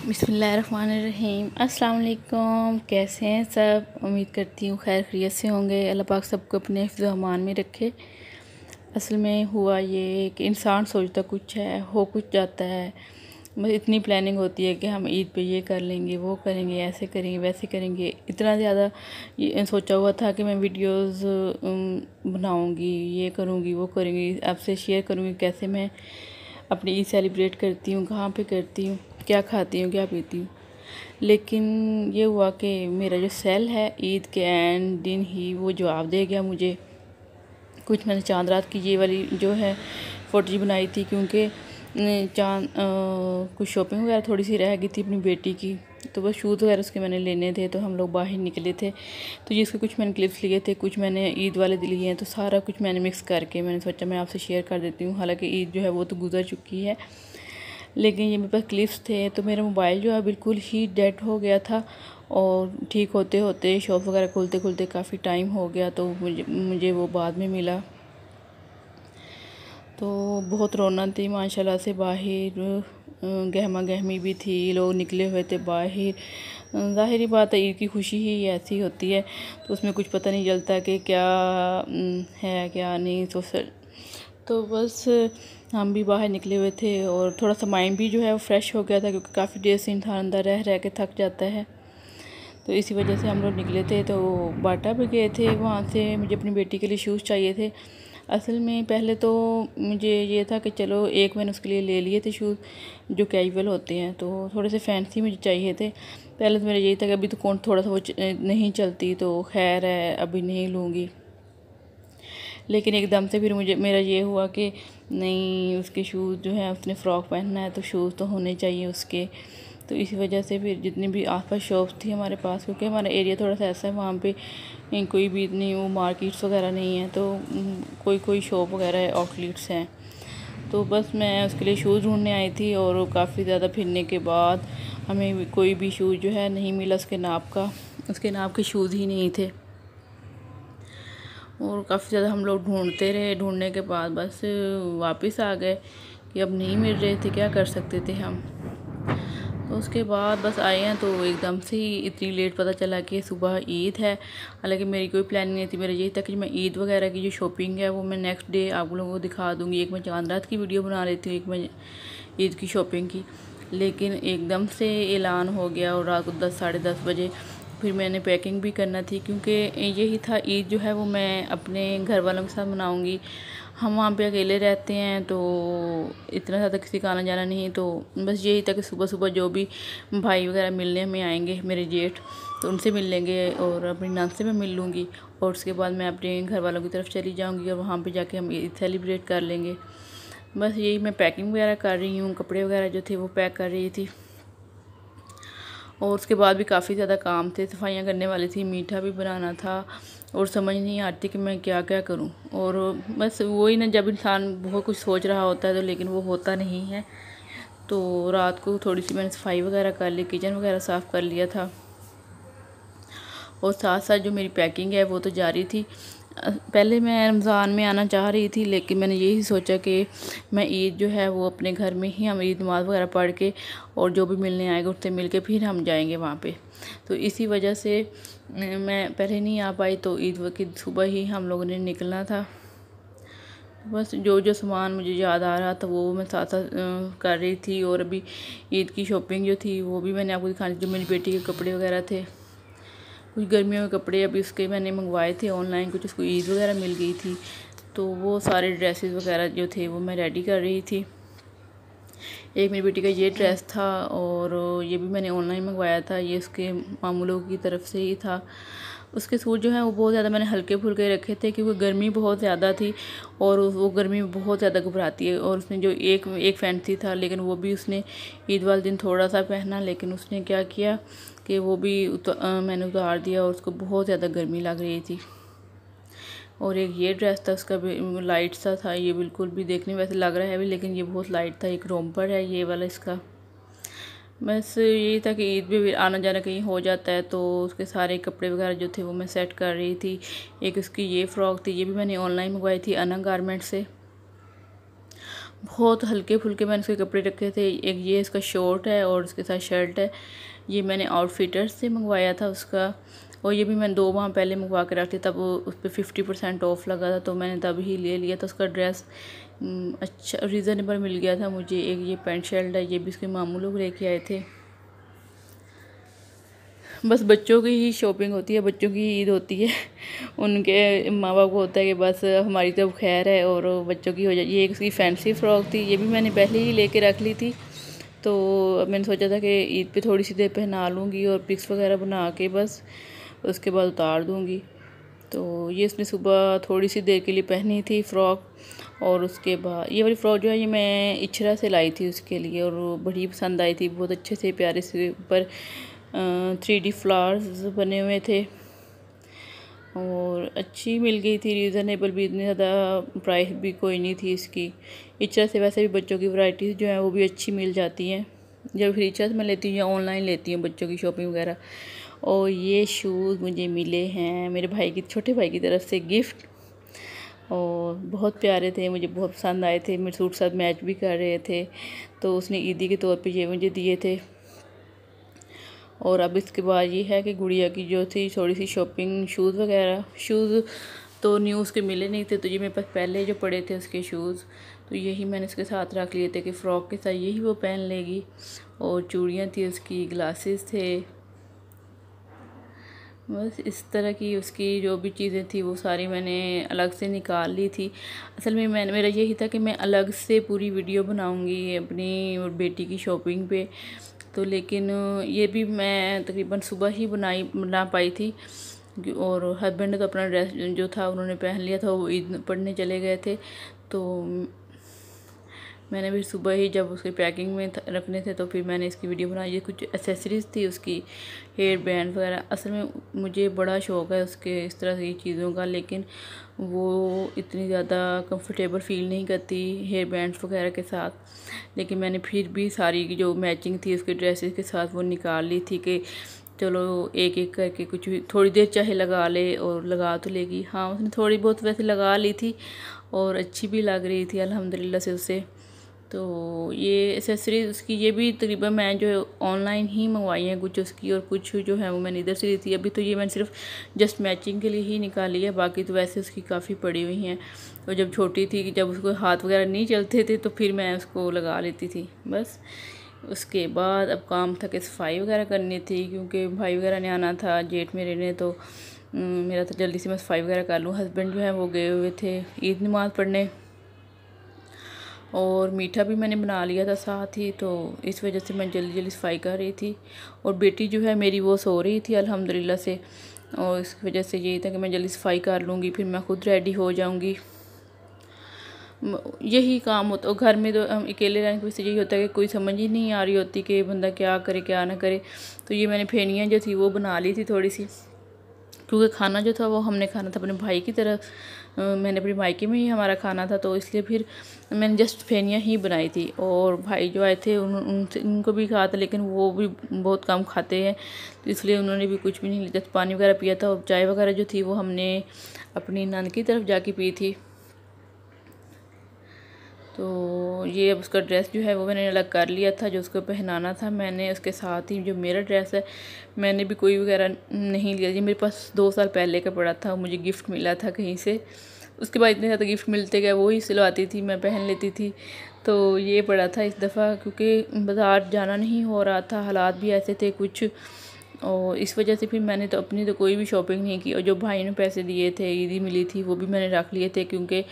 बिस्मिल्लाहिर्रहमानिर्रहीम। अस्सलाम वालेकुम। कैसे हैं सब? उम्मीद करती हूँ खैर खैरियत से होंगे। अल्लाह पाक सबको अपने हिफ्ज़ अमान में रखे। असल में हुआ ये कि इंसान सोचता कुछ है, हो कुछ जाता है। बस इतनी प्लानिंग होती है कि हम ईद पे ये कर लेंगे, वो करेंगे, ऐसे करेंगे, वैसे करेंगे। इतना ज़्यादा ये सोचा हुआ था कि मैं वीडियोस बनाऊंगी, ये करूँगी, वो करूँगी, आपसे शेयर करूँगी कैसे मैं अपनी ईद सेलिब्रेट करती हूँ, कहाँ पे करती हूँ, क्या खाती हूँ, क्या पीती हूँ। लेकिन ये हुआ कि मेरा जो सेल है ईद के एंड दिन ही वो जवाब दे गया मुझे। कुछ मैंने चांद रात की ये वाली जो है फ़ोटो बनाई थी, क्योंकि कुछ शॉपिंग वगैरह थोड़ी सी रह गई थी अपनी बेटी की, तो बस शूज़ वगैरह उसके मैंने लेने थे, तो हम लोग बाहर निकले थे। तो जिसके कुछ मैंने क्लिप्स लिए थे, कुछ मैंने ईद वाले लिए हैं, तो सारा कुछ मैंने मिक्स करके मैंने सोचा मैं आपसे शेयर कर देती हूँ। हालांकि ईद जो है वो तो गुजर चुकी है, लेकिन ये मेरे पास क्लिप्स थे। तो मेरा मोबाइल जो है बिल्कुल ही डेड हो गया था, और ठीक होते होते शॉप वगैरह खोलते खोलते काफ़ी टाइम हो गया, तो मुझे वो बाद में मिला। तो बहुत रौनक थी माशाल्लाह से बाहर, गहमा गहमी भी थी, लोग निकले हुए थे बाहर। ज़ाहिरी बात है ईद की खुशी ही ऐसी होती है, तो उसमें कुछ पता नहीं चलता कि क्या है क्या नहीं। तो बस हम भी बाहर निकले हुए थे, और थोड़ा सा माइंड भी जो है वो फ्रेश हो गया था, क्योंकि काफ़ी देर से इंसान अंदर रह रह के थक जाता है। तो इसी वजह से हम लोग निकले थे। तो बाटा भी गए थे, वहाँ से मुझे अपनी बेटी के लिए शूज़ चाहिए थे। असल में पहले तो मुझे ये था कि चलो एक मैंने उसके लिए ले लिए थे शूज़ जो कैजुअल होते हैं, तो थोड़े से फैंसी मुझे चाहिए थे। पहले तो मेरा यही था कि अभी तो कौन थोड़ा सा वो नहीं चलती, तो खैर है अभी नहीं लूँगी। लेकिन एकदम से फिर मेरा ये हुआ कि नहीं, उसके शूज़ जो है उसने फ़्रॉक पहनना है, तो शूज़ तो होने चाहिए उसके। तो इसी वजह से फिर जितनी भी आसपास शॉप्स थी हमारे पास, क्योंकि हमारा एरिया थोड़ा सा ऐसा है, वहाँ पे कोई भी इतनी वो मार्केट्स वगैरह नहीं है, तो कोई कोई शॉप वगैरह आउटलेट्स हैं। तो बस मैं उसके लिए शूज़ ढूंढने आई थी, और काफ़ी ज़्यादा फिरने के बाद हमें कोई भी शूज़ जो है नहीं मिला उसके नाप के शूज़ ही नहीं थे। और काफ़ी ज़्यादा हम लोग ढूंढते रहे, ढूंढने के बाद बस वापस आ गए कि अब नहीं मिल रहे थे, क्या कर सकते थे हम। तो उसके बाद बस आए हैं, तो एकदम से ही इतनी लेट पता चला कि सुबह ईद है। हालांकि मेरी कोई प्लानिंग नहीं थी, मेरा यही था कि मैं ईद वगैरह की जो शॉपिंग है वो मैं नेक्स्ट डे आप लोगों को दिखा दूँगी। एक मैं चांद रात की वीडियो बना लेती हूँ, एक मैं ईद की शॉपिंग की। लेकिन एकदम से ऐलान हो गया, और रात को 10 साढ़े 10 बजे फिर मैंने पैकिंग भी करना थी, क्योंकि यही था ईद जो है वो मैं अपने घर वालों के साथ मनाऊंगी। हम वहाँ पे अकेले रहते हैं, तो इतना ज़्यादा किसी का आना जाना नहीं। तो बस यही था कि सुबह सुबह जो भी भाई वगैरह मिलने हमें आएंगे, मेरे जेठ, तो उनसे मिल लेंगे, और अपनी नान से मैं मिल लूँगी, और उसके बाद मैं अपने घर वालों की तरफ चली जाऊँगी, और वहाँ पर जाके हम ईद सेलिब्रेट कर लेंगे। बस यही मैं पैकिंग वगैरह कर रही हूँ, कपड़े वगैरह जो थे वो पैक कर रही थी। और उसके बाद भी काफ़ी ज़्यादा काम थे, सफाइयाँ करने वाली थी, मीठा भी बनाना था, और समझ नहीं आती कि मैं क्या क्या करूं। और बस वही ना, जब इंसान बहुत कुछ सोच रहा होता है तो लेकिन वो होता नहीं है। तो रात को थोड़ी सी मैंने सफाई वगैरह कर ली, किचन वगैरह साफ़ कर लिया था, और साथ साथ जो मेरी पैकिंग है वो तो जारी थी। पहले मैं रमज़ान में आना चाह रही थी, लेकिन मैंने यही सोचा कि मैं ईद जो है वो अपने घर में ही हम ईद नमाज़ वगैरह पढ़ के, और जो भी मिलने आएगा उससे मिल के फिर हम जाएंगे वहाँ पे। तो इसी वजह से मैं पहले नहीं आ पाई, तो ईद की सुबह ही हम लोगों ने निकलना था। बस जो जो सामान मुझे याद आ रहा था वो मैं साथ साथ कर रही थी। और अभी ईद की शॉपिंग जो थी वो भी मैंने आपको दिखानी, जो मेरी बेटी के कपड़े वगैरह थे, कुछ गर्मियों के कपड़े अभी उसके मैंने मंगवाए थे ऑनलाइन, कुछ उसको ईद वगैरह मिल गई थी, तो वो सारे ड्रेसेस वगैरह जो थे वो मैं रेडी कर रही थी। एक मेरी बेटी का ये ड्रेस था, और ये भी मैंने ऑनलाइन मंगवाया था, ये उसके मामू लोगों की तरफ से ही था। उसके सूट जो है वो बहुत ज़्यादा मैंने हल्के फुल्के रखे थे, क्योंकि गर्मी बहुत ज़्यादा थी, और वो गर्मी में बहुत ज़्यादा घबराती है। और उसने जो एक फैंसी था, लेकिन वो भी उसने ईद वाले दिन थोड़ा सा पहना, लेकिन उसने क्या किया कि वो भी मैंने उतार दिया, और उसको बहुत ज़्यादा गर्मी लग रही थी। और एक ये ड्रेस था, उसका भी लाइट सा था, ये बिल्कुल भी देखने में वैसे लग रहा है भी, लेकिन ये बहुत लाइट था, एक रोम्पर है ये वाला इसका। बस यही था कि ईद भी आना जाना कहीं हो जाता है, तो उसके सारे कपड़े वगैरह जो थे वो मैं सेट कर रही थी। एक उसकी ये फ़्रॉक थी, ये भी मैंने ऑनलाइन मंगवाई थी अना गारमेंट से, बहुत हल्के फुल्के मैंने उसके कपड़े रखे थे। एक ये इसका शॉर्ट है और उसके साथ शर्ट है। ये मैंने आउटफिटर्स से मंगवाया था उसका, और ये भी मैंने 2 माह पहले मंगवा के रखी, तब उस पर 50% ऑफ लगा था तो मैंने तब ही ले लिया था। उसका ड्रेस अच्छा रीज़नेबल मिल गया था मुझे। एक ये पैंट शर्ट है, ये भी उसके मामू लोग लेके आए थे। बस बच्चों की ही शॉपिंग होती है, बच्चों की ईद होती है। उनके माँ बाप को होता है कि बस हमारी तो खैर है और बच्चों की हो जाए। ये उसकी फैंसी फ्रॉक थी, ये भी मैंने पहले ही लेके रख ली थी। तो अब मैंने सोचा था कि ईद पे थोड़ी सी देर पहना लूँगी और पिक्स वगैरह बना के बस उसके बाद उतार दूँगी। तो ये उसने सुबह थोड़ी सी देर के लिए पहनी थी फ़्रॉक। और उसके बाद ये वाली फ़्रॉक जो है ये मैं इचरा से लाई थी उसके लिए, और बड़ी पसंद आई थी। बहुत अच्छे से प्यारे से ऊपर 3D फ्लावर्स बने हुए थे और अच्छी मिल गई थी, रीज़नेबल भी, इतनी ज़्यादा प्राइस भी कोई नहीं थी इसकी। इचरा से वैसे भी बच्चों की वैरायटीज़ जो है वो भी अच्छी मिल जाती हैं, जब फिर इचरा से मैं लेती हूँ या ऑनलाइन लेती हूँ बच्चों की शॉपिंग वगैरह। और ये शूज़ मुझे मिले हैं मेरे भाई की, छोटे भाई की तरफ से गिफ्ट, और बहुत प्यारे थे, मुझे बहुत पसंद आए थे। मेरे सूट साथ मैच भी कर रहे थे, तो उसने ईदी के तौर पे ये मुझे दिए थे। और अब इसके बाद ये है कि गुड़िया की जो थी थोड़ी सी शॉपिंग, शूज़ वगैरह, शूज़ तो न्यू उसके मिले नहीं थे, तो ये मेरे पास पहले जो पड़े थे उसके शूज़, तो यही मैंने इसके साथ रख लिए थे कि फ़्रॉक के साथ यही वो पहन लेगी। और चूड़ियाँ थी उसकी, ग्लासेस थे, बस इस तरह की उसकी जो भी चीज़ें थी वो सारी मैंने अलग से निकाल ली थी। असल में मेरा यही था कि मैं अलग से पूरी वीडियो बनाऊंगी अपनी और बेटी की शॉपिंग पे, तो लेकिन ये भी मैं तकरीबन सुबह ही बना पाई थी। और हस्बैंड ने तो अपना ड्रेस जो था उन्होंने पहन लिया था, वो ईद पढ़ने चले गए थे, तो मैंने भी सुबह ही जब उसके पैकिंग में रखने थे तो फिर मैंने इसकी वीडियो बनाई। ये कुछ एसेसरीज़ थी उसकी, हेयर बैंड वगैरह। असल में मुझे बड़ा शौक़ है उसके इस तरह की चीज़ों का, लेकिन वो इतनी ज़्यादा कंफर्टेबल फ़ील नहीं करती हेयर बैंड्स वगैरह के साथ। लेकिन मैंने फिर भी सारी जो मैचिंग थी उसके ड्रेसेस के साथ वो निकाल ली थी कि चलो एक एक करके कुछ भी थोड़ी देर चाहे लगा ले, और लगा तो लेगी। हाँ, उसने थोड़ी बहुत वैसे लगा ली थी और अच्छी भी लग रही थी अल्हम्दुलिल्लाह से उसे। तो ये एसेसरीज उसकी ये भी तकरीबन मैं जो है ऑनलाइन ही मंगवाई हैं कुछ उसकी, और कुछ जो है वो मैंने इधर से ली थी। अभी तो ये मैंने सिर्फ जस्ट मैचिंग के लिए ही निकाली है, बाकी तो वैसे उसकी काफ़ी पड़ी हुई हैं। और जब छोटी थी कि जब उसको हाथ वगैरह नहीं चलते थे तो फिर मैं उसको लगा लेती थी बस। उसके बाद अब काम था कि सफाई वगैरह करनी थी, क्योंकि भाई वगैरह ने आना था, जेठ मेरे ने, तो मेरा तो जल्दी से मैं सफाई वगैरह कर लूँ। हस्बैंड जो है वो गए हुए थे ईद नमाज़ पढ़ने, और मीठा भी मैंने बना लिया था साथ ही, तो इस वजह से मैं जल्दी जल्दी सफाई कर रही थी। और बेटी जो है मेरी वो सो रही थी अल्हम्दुलिल्लाह से, और इस वजह से यही था कि मैं जल्दी सफाई कर लूँगी, फिर मैं खुद रेडी हो जाऊँगी। यही काम होता है घर में, तो हम अकेले रहने की वजह से यही होता है कि कोई समझ ही नहीं आ रही होती कि बंदा क्या करे क्या ना करे। तो ये मैंने फेनियाँ जो थी वो बना ली थी थोड़ी सी, क्योंकि खाना जो था वो हमने खाना था अपने भाई की तरफ, मैंने अपने मायके में ही हमारा खाना था, तो इसलिए फिर मैंने जस्ट फेनियाँ ही बनाई थी। और भाई जो आए थे उनको भी कहा था, लेकिन वो भी बहुत कम खाते हैं, तो इसलिए उन्होंने भी कुछ भी नहीं लिया, जस्ट पानी वगैरह पिया था। और चाय वगैरह जो थी वो हमने अपनी नानी की तरफ जाके पी थी। तो ये अब उसका ड्रेस जो है वो मैंने अलग कर लिया था, जो उसको पहनाना था मैंने। उसके साथ ही जो मेरा ड्रेस है मैंने भी कोई वगैरह नहीं लिया, ये मेरे पास 2 साल पहले का पड़ा था, मुझे गिफ्ट मिला था कहीं से। उसके बाद इतने ज़्यादा गिफ्ट मिलते गए, वो ही सिलवाती थी, मैं पहन लेती थी। तो ये पड़ा था इस दफ़ा, क्योंकि बाज़ार जाना नहीं हो रहा था, हालात भी ऐसे थे कुछ, और इस वजह से फिर मैंने तो अपनी तो कोई भी शॉपिंग नहीं की। और जो भाई ने पैसे दिए थे, ईदी मिली थी, वो भी मैंने रख लिए थे, क्योंकि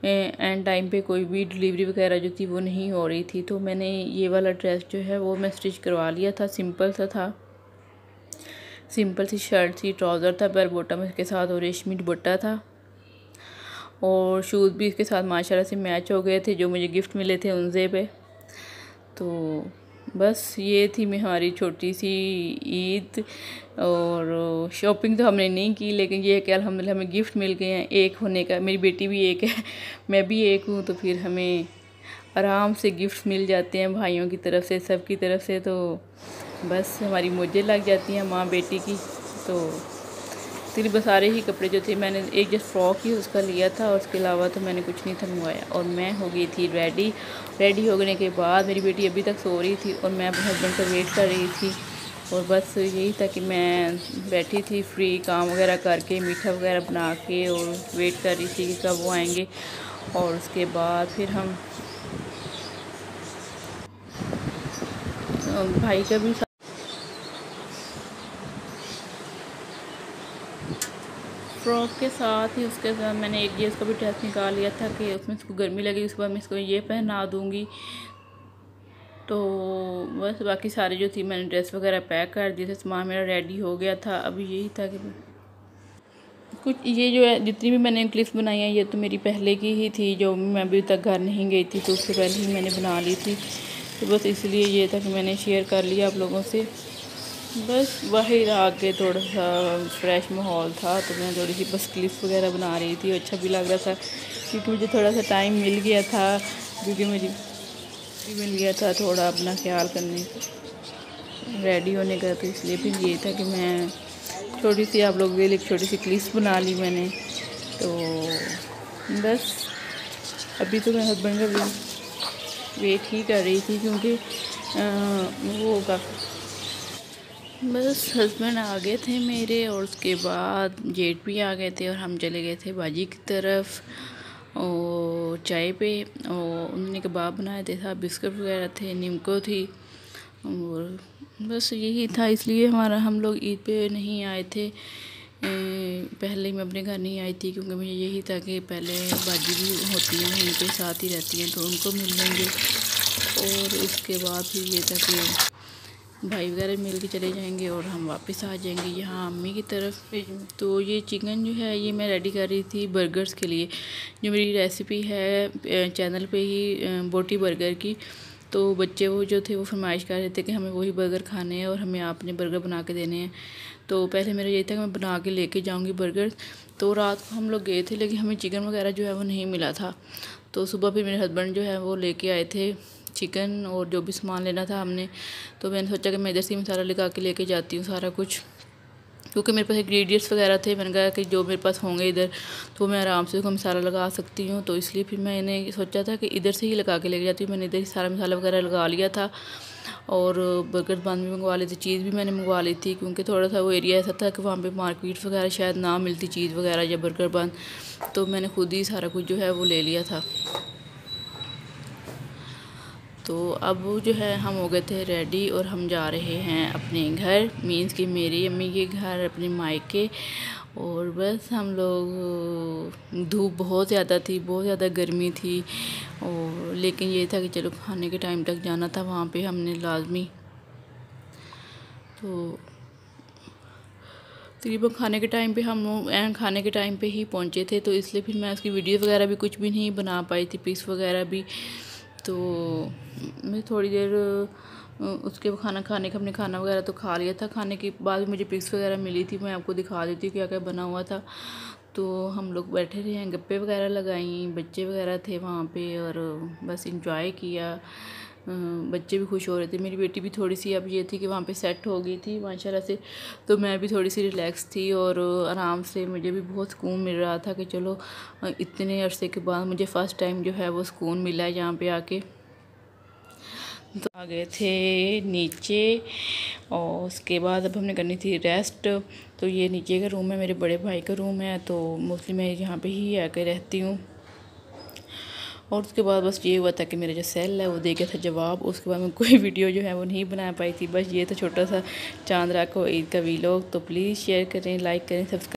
एंड टाइम पे कोई भी डिलीवरी वगैरह जो थी वो नहीं हो रही थी। तो मैंने ये वाला ड्रेस जो है वो मैं स्टिच करवा लिया था, सिंपल सा था, सिंपल सी शर्ट थी, ट्राउज़र था पर बॉटम इसके साथ, और रेशमी दुपट्टा था। और शूज़ भी इसके साथ माशाल्लाह से मैच हो गए थे, जो मुझे गिफ्ट मिले थे उनसे पे। तो बस ये थी हमारी छोटी सी ईद। और शॉपिंग तो हमने नहीं की, लेकिन ये है कि अल्हम्दुलिल्लाह हमें गिफ्ट मिल गए हैं, एक होने का, मेरी बेटी भी एक है, मैं भी एक हूँ, तो फिर हमें आराम से गिफ्ट मिल जाते हैं भाइयों की तरफ से, सब की तरफ से। तो बस हमारी मौजें लग जाती हैं माँ बेटी की। तो तकरीबन सारे ही कपड़े जो थे मैंने एक जस्ट फ्रॉक ही उसका लिया था और उसके अलावा तो मैंने कुछ नहीं था मंगवाया। और मैं हो गई थी रेडी होने के बाद मेरी बेटी अभी तक सो रही थी और मैं अपने हस्बैंड का वेट कर रही थी। और बस यही था कि मैं बैठी थी फ्री, काम वगैरह करके, मीठा वगैरह बना के और वेट कर रही थी कि कब वो आएंगे। और उसके बाद फिर हम भाई का भी फ्रॉक के साथ ही उसके साथ मैंने एक ये इसका भी ड्रेस निकाल लिया था कि उसमें इसको गर्मी लगी, उसके बाद मैं इसको ये पहना दूँगी। तो बस बाकी सारे जो थी मैंने ड्रेस वगैरह पैक कर दिए थे, सामान मेरा रेडी हो गया था। अभी यही था कि कुछ ये जो है जितनी भी मैंने क्लिप्स बनाई हैं ये तो मेरी पहले की ही थी, जो मैं अभी तक घर नहीं गई थी तो उससे पहले ही मैंने बना ली थी। तो बस इसलिए ये था कि मैंने शेयर कर लिया आप लोगों से। बस बाहर आके थोड़ा सा फ्रेश माहौल था तो मैं थोड़ी सी बस क्लिप्स वगैरह बना रही थी। अच्छा भी लग रहा था क्योंकि मुझे थोड़ा सा टाइम मिल गया था, क्योंकि मुझे मिल गया था थोड़ा अपना ख्याल करने रेडी होने का। तो इसलिए फिर ये था कि मैं छोटी सी आप लोग के लिए एक छोटी सी क्लिप्स बना ली मैंने। तो बस अभी तो मैं हस्बैंड का वेट ही कर रही थी क्योंकि वो होगा। बस हस्बैंड आ गए थे मेरे और उसके बाद जेठ भी आ गए थे और हम चले गए थे बाजी की तरफ और चाय पे। और उन्होंने कबाब बनाए थे, था बिस्कुट वगैरह थे, निमको थी और बस यही था। इसलिए हम लोग ईद पे नहीं आए थे। पहले मैं अपने घर नहीं आई थी क्योंकि मुझे यही था कि पहले बाजी भी होती हैं वहीं पे साथ ही रहती हैं तो उनको मिल लेंगे। और उसके बाद फिर ये था कि भाई वगैरह मिल के चले जाएंगे और हम वापस आ जाएंगे यहाँ अम्मी की तरफ। तो ये चिकन जो है ये मैं रेडी कर रही थी बर्गर्स के लिए, जो मेरी रेसिपी है चैनल पे ही बोटी बर्गर की। तो बच्चे वो जो थे वो फरमाइश कर रहे थे कि हमें वही बर्गर खाने हैं और हमें आपने बर्गर बना के देने हैं। तो पहले मेरा यही था कि मैं बना के लेके जाऊँगी बर्गर। तो रात को हम लोग गए थे लेकिन हमें चिकन वगैरह जो है वो नहीं मिला था। तो सुबह फिर मेरे हस्बैंड जो है वो लेके आए थे चिकन और जो भी सामान लेना था हमने। तो मैंने सोचा कि मैं इधर से मसाला लगा के लेके जाती हूँ सारा कुछ, क्योंकि मेरे पास इंग्रेडिएंट्स वगैरह थे। मैंने कहा कि जो मेरे पास होंगे इधर तो मैं आराम से उसको मसाला लगा सकती हूँ। तो इसलिए फिर मैंने सोचा था कि इधर से ही लगा के लेके जाती हूँ। मैंने इधर ही सारा मसाला वगैरह लगा लिया था और बर्गर बन भी मंगवा ली थी, चीज़ भी मैंने मंगवा ली थी क्योंकि थोड़ा सा वो एरिया ऐसा था कि वहाँ पे मार्केट वगैरह शायद ना मिलती चीज़ वगैरह या बर्गर बन। तो मैंने खुद ही सारा कुछ जो है वो ले लिया था। तो अब जो है हम हो गए थे रेडी और हम जा रहे हैं अपने घर, मीन्स कि मेरी अम्मी के घर, अपने मायके। और बस हम लोग धूप बहुत ज़्यादा थी, बहुत ज़्यादा गर्मी थी और लेकिन ये था कि चलो खाने के टाइम तक जाना था वहाँ पे हमने लाजमी। तो तकरीबन खाने के टाइम पे हम लोग खाने के टाइम पे ही पहुँचे थे। तो इसलिए फिर मैं उसकी वीडियो वगैरह भी कुछ भी नहीं बना पाई थी, पिक्स वगैरह भी। तो मैं थोड़ी देर उसके खाना खाने का हमने खाना वगैरह तो खा लिया था। खाने के बाद मुझे पिक्स वगैरह मिली थी, मैं आपको दिखा देती हूँ क्या क्या बना हुआ था। तो हम लोग बैठे रहे हैं, गप्पे वगैरह लगाई, बच्चे वगैरह थे वहाँ पे और बस इंजॉय किया। बच्चे भी खुश हो रहे थे, मेरी बेटी भी थोड़ी सी अब ये थी कि वहाँ पे सेट हो गई थी माशाल्लाह से। तो मैं भी थोड़ी सी रिलैक्स थी और आराम से मुझे भी बहुत सुकून मिल रहा था कि चलो इतने अरसे के बाद मुझे फ़र्स्ट टाइम जो है वो सुकून मिला है यहाँ पे आके। तो आ गए थे नीचे और उसके बाद अब हमने करनी थी रेस्ट। तो ये नीचे का रूम है, मेरे बड़े भाई का रूम है, तो मोस्टली मैं यहाँ पे ही आकर रहती हूँ। और उसके बाद बस ये हुआ था कि मेरा जो सेल है वो दे गया था जवाब। उसके बाद मैं कोई वीडियो जो है वो नहीं बना पाई थी। बस ये था छोटा सा चांद रात को ईद का वीलॉग। तो प्लीज़ शेयर करें, लाइक करें, सब्सक्राइब